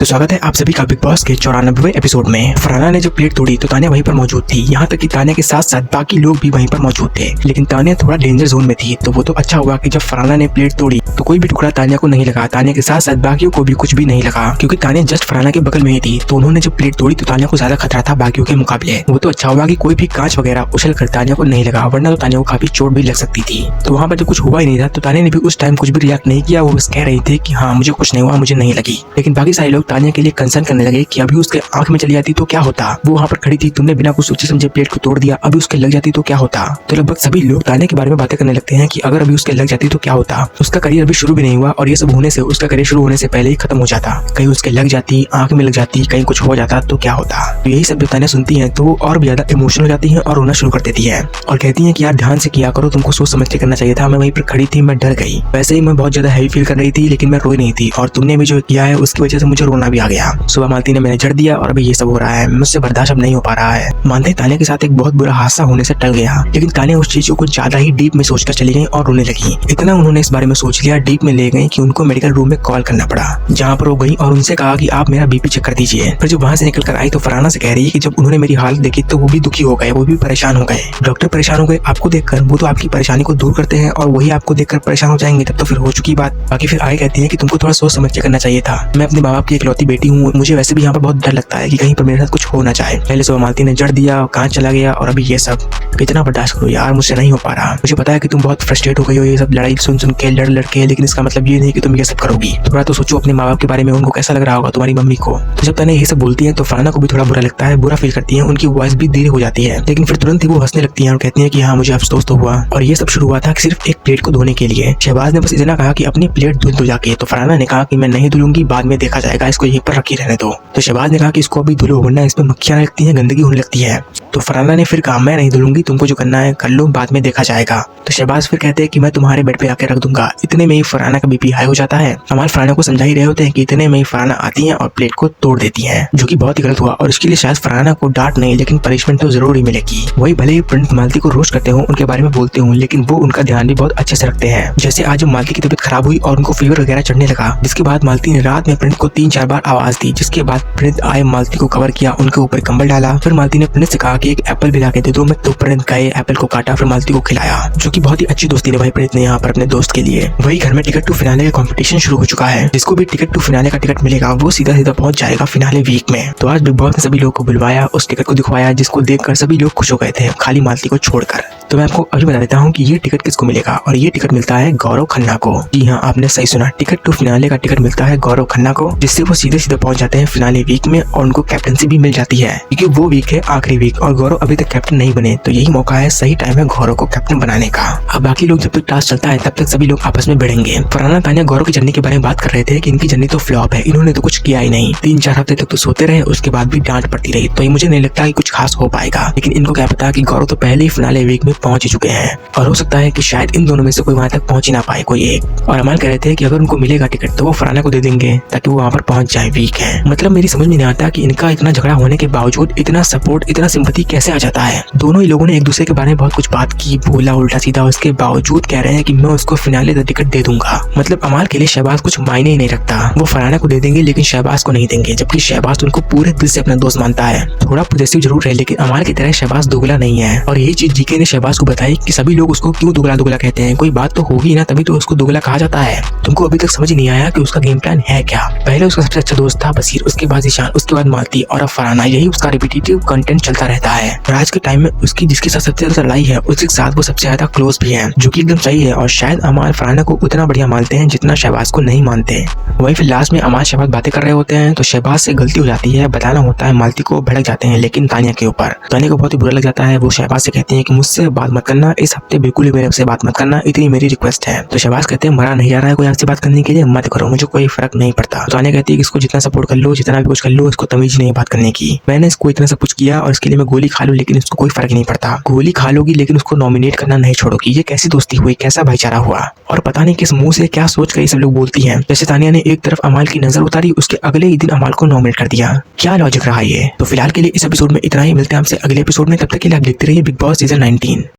तो स्वागत है आप सभी का बिग बॉस के 94वें एपिसोड में। फरहाना ने जब प्लेट तोड़ी तो तानिया वहीं पर मौजूद थी। यहाँ तक कि तानिया के साथ साथ बाकी लोग भी वहीं पर मौजूद थे, लेकिन तानिया थोड़ा डेंजर जोन में थी। तो वो तो अच्छा हुआ कि जब फरहाना ने प्लेट तोड़ी तो कोई भी टुकड़ा तानिया को नहीं लगा। तानिया के साथ साथ बाकियों को भी कुछ भी नहीं लगा, क्योंकि तानिया जस्ट फरहाना के बगल में ही थी। तो उन्होंने जब प्लेट तोड़ी तो तानिया को ज्यादा खतरा था बाकियों के मुकाबले। वो तो अच्छा हुआ कि कोई भी कांच वगैरह उछल कर तानिया को नहीं लगा, वरना तो तानिया को काफी चोट भी लग सकती थी। तो वहाँ पर जब कुछ हुआ ही नहीं था तो तानिया ने भी उस टाइम कुछ भी रिएक्ट नहीं किया। वो बस कह रही थी कि हाँ मुझे कुछ नहीं हुआ, मुझे नहीं लगी। लेकिन बाकी सारे लोग तानिया के लिए कंसर्न करने लगे कि अभी उसके आंख में चली जाती तो क्या होता। वो वहाँ पर खड़ी थी, तुमने बिना कुछ सोचे समझे प्लेट को तोड़ दिया, अभी उसके लग जाती तो क्या होता। तो लगभग सभी लोग तानिया के बारे में बातें करने लगते हैं कि अगर अभी उसके लग जाती तो क्या होता। उसका करियर अभी शुरू भी नहीं हुआ और ये सब होने से उसका करियर शुरू होने से पहले ही खत्म हो जाता। कहीं उसके लग जाती, आंख में लग जाती, कहीं कुछ हो जाता तो क्या होता। तो यही सब जब तानिया सुनती है तो वो और भी ज्यादा इमोशनल हो जाती है और रोना शुरू कर देती है और कहती है कि यार ध्यान से किया करो, तुमको सोच समझ के करना चाहिए था। मैं वहीं पर खड़ी थी, मैं डर गई। वैसे ही मैं बहुत ज्यादा हैवी फील कर रही थी, लेकिन मैं रोई नहीं थी और तुमने भी जो किया है उसकी वजह से मुझे रोना भी आ गया। सुबह मालती ने मैंने जड़ दिया और अभी ये सब हो रहा है, मुझसे बर्दाश्त अब नहीं हो पा रहा है। मानते तानिया के साथ एक बहुत बुरा हादसा होने से टल गया, लेकिन तानिया उस चीज को कुछ ज्यादा ही डीप में सोचकर चली गई और रोने लगी। इतना उन्होंने इस बारे में सोच लिया, डीप में ले गई कि उनको मेडिकल रूम में कॉल करना पड़ा, जहाँ पर वो गई और उनसे कहा कि आप मेरा बीपी चेक कर दीजिए। फिर जब वहाँ से निकल कर आई तो फरहाना से कह रही है कि जब उन्होंने मेरी हालत देखी तो वो भी दुखी हो गए, वो भी परेशान हो गए। डॉक्टर परेशान हो गए आपको देखकर, वो तो आपकी परेशानी को दूर करते हैं और वही आपको देखकर परेशान हो जाएंगे, तब तो फिर हो चुकी बात। बाकी फिर आगे कहती है कि तुमको थोड़ा सोच समझ के करना चाहिए था। मैं अपने माँ बाप की इकलौती बेटी हूँ, मुझे वैसे भी यहाँ पर बहुत डर लगता है कि कहीं पर मेरे साथ कुछ हो ना जाए। पहले सुबह मालती ने जड़ दिया, कांच चला गया और अभी ये सब। कितना बर्दाश्त करो यार, मुझसे नहीं हो पा रहा। मुझे पता है कि तुम बहुत फ्रस्ट्रेट हो गई हो ये सब लड़ाई सुन सुन के, लड़ लड़के, लेकिन इसका मतलब ये नहीं कि तुम ये सब करोगी। थोड़ा तो सोचो अपने माँ बाप के बारे में, उनको कैसा लग रहा होगा, तुम्हारी मम्मी को। तो जब तानिया ये सब बोलती है तो फरहाना को भी थोड़ा बुरा लगता है, बुरा फील करती है, उनकी वॉइस भी धीरे हो जाती है। लेकिन फिर तुरंत ही वो हंसने लगती है और कहती है कि हाँ मुझे अफसोस तो हुआ। और ये सब शुरू हुआ था सिर्फ एक प्लेट को धोने के लिए। शहबाज ने बस इतना कहा कि अपनी प्लेट धुल दो जाके। तो फरहाना ने कहा कि मैं नहीं धुलूंगी, बाद में देखा जाएगा, इसको यहीं पर रखी रहने दो। तो शहबाज ने कहा कि इसको अभी धुलो, वरना इसमें मक्खियां लगती है, गंदगी होने लगती है। तो फरहाना ने फिर कहा मैं नहीं धुलूंगी, तुमको जो करना है कर लो, बाद में देखा जाएगा। तो शहबाज फिर कहते हैं कि मैं तुम्हारे बेड पे आके रख दूंगा। इतने में ही फरहाना का बीपी हाई हो जाता है। कमाल फरहाना को समझा ही रहे होते हैं कि इतने में ही फरहाना आती है और प्लेट को तोड़ देती है, जो कि बहुत ही गलत हुआ और इसके लिए शायद फरहाना को डांट नहीं लेकिन पनिशमेंट तो जरूर ही मिलेगी। वही भले ही प्रिंस मालती को रोस्ट करते हो, उनके बारे में बोलते हूँ, लेकिन वो उनका ध्यान भी बहुत अच्छे से रखते हैं। जैसे आज मालती की तबीयत खराब हुई और उनको फीवर वगैरह चढ़ने लगा, जिसके बाद मालती ने रात में प्रिंस को 3-4 बार आवाज दी, जिसके बाद प्रिंस आए, मालती को कवर किया, उनके ऊपर कंबल डाला। फिर मालती ने प्रिंस से कहा कि एक एप्पल भी ला के दे दो। मैं तो प्रिंस गए, एप्पल को काटा, फिर मालती को खिलाया, जो कि बहुत ही अच्छी दोस्ती निभाई प्रिंस ने यहाँ पर अपने दोस्त के लिए। वही घर में टिकट टू फिनाले का कंपटीशन शुरू हो चुका है। जिसको भी टिकट टू फिनाले का टिकट मिलेगा वो सीधा सीधा पहुंच जाएगा फिनाले वीक में। तो आज बिग बॉस ने सभी लोग को बुलवाया, उस टिकट को दिखवाया, जिसको देखकर सभी लोग खुश हो गए थे, खाली मालती को छोड़कर। तो मैं आपको अभी बता देता हूँ कि ये टिकट किसको मिलेगा, और ये टिकट मिलता है गौरव खन्ना को। जी हाँ, आपने सही सुना, टिकट टू फिनाले का टिकट मिलता है गौरव खन्ना को, जिससे वो सीधे सीधे पहुंच जाते हैं फिनाले वीक में और उनको कैप्टनसी भी मिल जाती है, क्योंकि वो वीक है आखिरी वीक और गौरव अभी तक कैप्टन नहीं बने। तो यही मौका है, सही टाइम है गौरव को कैप्टन बनाने का। अब बाकी लोग जब तक टास्क चलता है तब तक सभी लोग आपस में भिड़ेंगे। फरहाना तानिया गौरव की जर्नी के बारे में बात कर रहे थे कि इनकी जर्नी तो फ्लॉप है, इन्होंने तो कुछ किया ही नहीं। 3-4 हफ्ते तक तो सोते रहे, उसके बाद भी डांट पड़ती रही। तो ये मुझे नहीं लगता कि कुछ खास हो पाएगा, लेकिन इनको क्या पता कि गौरव तो पहले ही फिनाले वीक में पहुंच ही चुके हैं और हो सकता है कि शायद इन दोनों में से कोई वहां तक पहुंच ही ना पाए, कोई एक। और अमल कह रहे थे कि अगर उनको मिलेगा टिकट तो वो फरहाना को दे देंगे ताकि वो वहां पर पहुंच जाए वीक है। मतलब मेरी समझ में नहीं आता कि इनका इतना झगड़ा होने के बावजूद इतना सपोर्ट, इतना सिंपैथी कैसे आ जाता है। दोनों ही लोगों ने एक दूसरे के बारे में बहुत कुछ बात की, बोला उल्टा सीधा, उसके बावजूद कह रहे हैं कि मैं उसको फिनाले का टिकट दे दूंगा। मतलब अमाल के लिए शहबाज कुछ मायने ही नहीं रखता। वो फरहाना को दे देंगे लेकिन शहबाज को नहीं देंगे, जबकि शहबाज उनको पूरे दिल से अपना दोस्त मानता है। थोड़ा पॉजिटिव जरूर है, लेकिन अमाल की तरह शहबाज दोगला नहीं है। और यही चीज जीके ने शहबाज को बताई कि सभी लोग उसको क्यों दुगला दुगला कहते हैं, कोई बात तो होगी ना, तभी तो उसको दुगला कहा जाता है। तुमको अभी तक समझ ही नहीं आया कि उसका गेम प्लान है क्या। पहले उसका सबसे अच्छा दोस्त था बसीर, उसके बाद ईशान, उसके बाद मालती और अब फरहाना। यही उसका रिपीटेटिव कंटेंट चलता रहता है। और आज के टाइम में उसकी जिसके साथ सबसे ज्यादा लड़ाई है उसके साथ वो सबसे ज्यादा क्लोज भी है, जो कि एकदम सही है। और शायद अमाल फरहाना को उतना बढ़िया मानते हैं जितना शहबाज को नहीं मानते। वही फिर लास्ट में अमाल शहबाज बातें कर रहे होते हैं तो शहबाज से गलती हो जाती है, बताना होता है, मालती को भड़क जाते हैं, लेकिन तानिया के ऊपर। तानिया को बहुत ही बुरा लग जाता है। वो शहबाज से कहते हैं कि मुझसे बात मत करना, इस हफ्ते बिल्कुल ही मेरे से बात मत करना, इतनी मेरी रिक्वेस्ट है। तो शहबाज कहते हैं मरा नहीं जा रहा है कोई आपसे बात करने के लिए, मत करो, मुझे कोई फर्क नहीं पड़ता। तो तानिया कहती है कि इसको जितना सपोर्ट कर लो, जितना भी कुछ कर लो, इसको तमीज नहीं बात करने की। मैंने इसको इतना सब कुछ किया और इसके लिए मैं गोली खा लूं, लेकिन इसको कोई फर्क नहीं पड़ता। गोली खा लोगी लेकिन उसको नॉमिनेट करना नहीं छोड़ोगी। ये कैसी दोस्ती हुई, कैसा भाईचारा हुआ। और पता नहीं किस मुंह से क्या सोच कर ये सब लोग बोलती हैं। जैसे तानिया ने एक तरफ अमाल की नजर उतारी, उसके अगले ही दिन अमाल को नॉमिनेट कर दिया। क्या लॉजिक रहा ये। तो फिलहाल के लिए इस एपिसोड में इतना ही, मिलते हैं आपसे अगले एपिसोड में। तब तक के लिए आप देखते रहिए बिग बॉस सीजन 19।